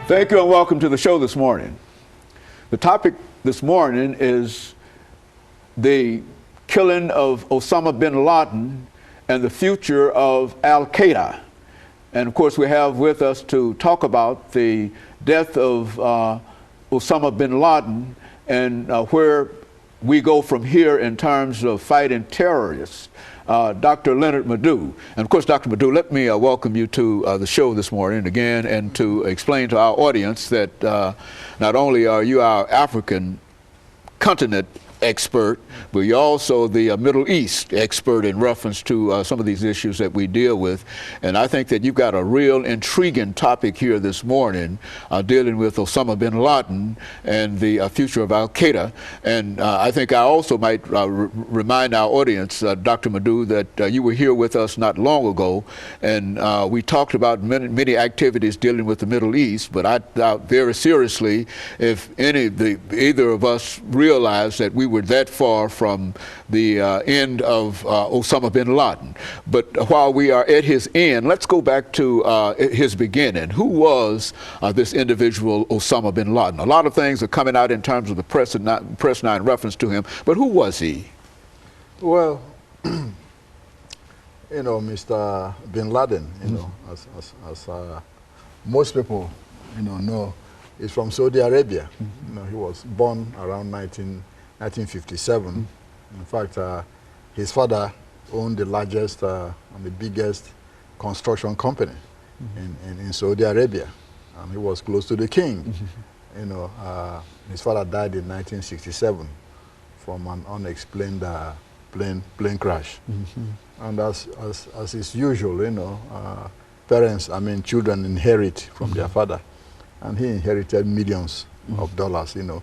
Thank you and welcome to the show this morning. The topic this morning is the killing of Osama Bin Laden and the future of Alqueda. And of course, we have with us to talk about the death of Osama Bin Laden and where we go from here in terms of fighting terrorists. Dr. LMadu. And of course, Dr. LMadu, let me welcome you to the show this morning again, and to explain to our audience that not only are you our African continent expert, but you're also the Middle East expert in reference to some of these issues that we deal with. And I think that you've got a real intriguing topic here this morning dealing with Osama Bin Laden and the future of Al-Qaeda. And I think I also might remind our audience, Dr. LMadu, that you were here with us not long ago, and we talked about many activities dealing with the Middle East, but I doubt very seriously if either of us realized that we were that far from the end of Osama bin Laden. But while we are at his end, let's go back to his beginning. Who was this individual Osama bin Laden? A lot of things are coming out in terms of the press now in reference to him, but who was he? Well, you know, Mr. Bin Laden, you know, as most people, you know, is from Saudi Arabia. You know, he was born around 1957. In fact, his father owned the largest and the biggest construction company in Saudi Arabia. And he was close to the king. You know, his father died in 1967 from an unexplained plane crash. And as is usual, you know, children inherit from their father. And he inherited millions of dollars, you know.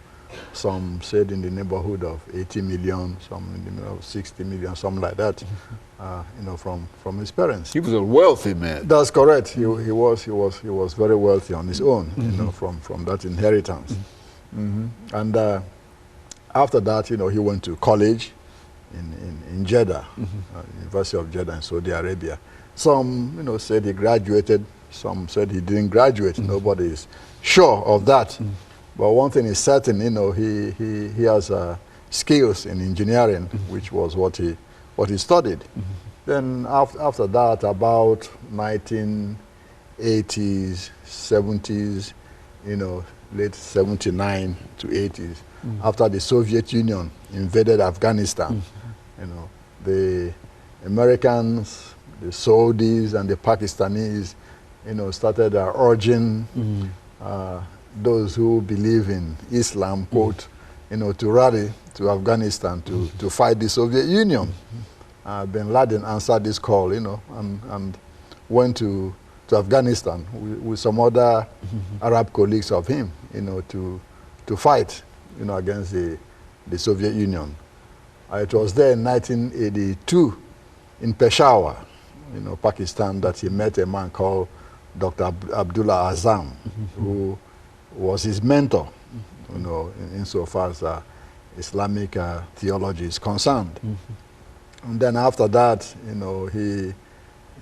Some said in the neighborhood of 80 million, some in the neighborhood of 60 million, something like that, you know, from his parents. He was a wealthy man. That's correct. He was very wealthy on his own, you know, from that inheritance. And after that, you know, he went to college in Jeddah, University of Jeddah in Saudi Arabia. Some, you know, said he graduated. Some said he didn't graduate. Nobody is sure of that. But one thing is certain, you know, he has skills in engineering, which was what he studied. Then after that, about 1980s, 70s, you know, late 79 to 80s, after the Soviet Union invaded Afghanistan, you know, the Americans, the Saudis, and the Pakistanis, you know, started urging those who believe in Islam, quote, you know, to rally to Afghanistan to fight the Soviet Union. Bin Laden answered this call, you know, and went to Afghanistan with some other Arab colleagues of him, you know, to fight, you know, against the Soviet Union. It was there in 1982 in Peshawar, you know, Pakistan, that he met a man called Dr. Abdullah Azam, who was his mentor, you know, insofar as Islamic theology is concerned. And then after that, you know, he,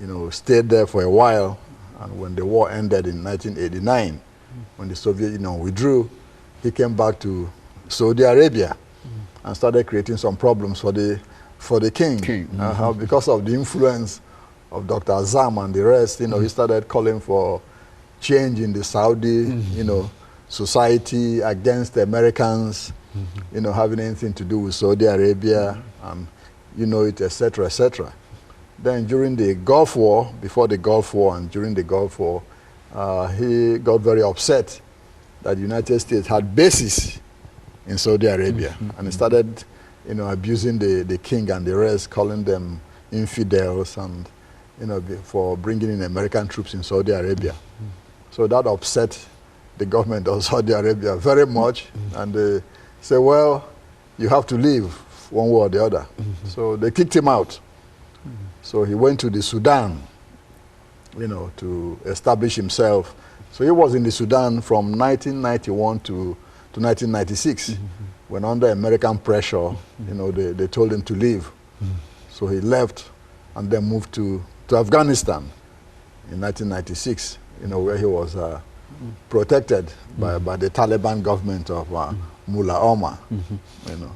you know, stayed there for a while. And when the war ended in 1989, when the Soviet Union withdrew, he came back to Saudi Arabia and started creating some problems for the king. Because of the influence of Dr. Azam and the rest, you know, he started calling for change in the Saudi, you know, society against the Americans, you know, having anything to do with Saudi Arabia, and you know it, etc., etc. Then during the Gulf War, before the Gulf War and during the Gulf War, he got very upset that the United States had bases in Saudi Arabia, and he started, you know, abusing the king and the rest, calling them infidels, and you know, for bringing in American troops in Saudi Arabia. So that upset the government of Saudi Arabia very much, and they said, well, you have to leave one way or the other. So they kicked him out. So he went to the Sudan, you know, to establish himself. So he was in the Sudan from 1991 to 1996, when under American pressure, you know, they told him to leave. So he left and then moved to Afghanistan in 1996, you know, where he was protected by the Taliban government of Mullah Omar. You know.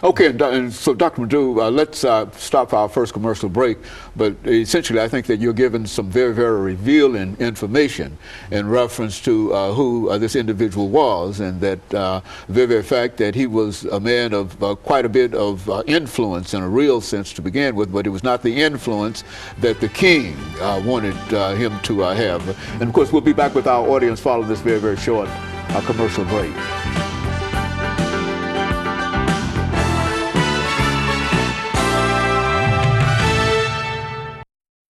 Okay, and so Dr. LMadu, let's stop our first commercial break, but essentially I think that you're giving some very, very revealing information in reference to who this individual was, and that very, very fact that he was a man of quite a bit of influence in a real sense to begin with, but it was not the influence that the king wanted him to have. And of course we'll be back with our audience following this very, very short commercial break.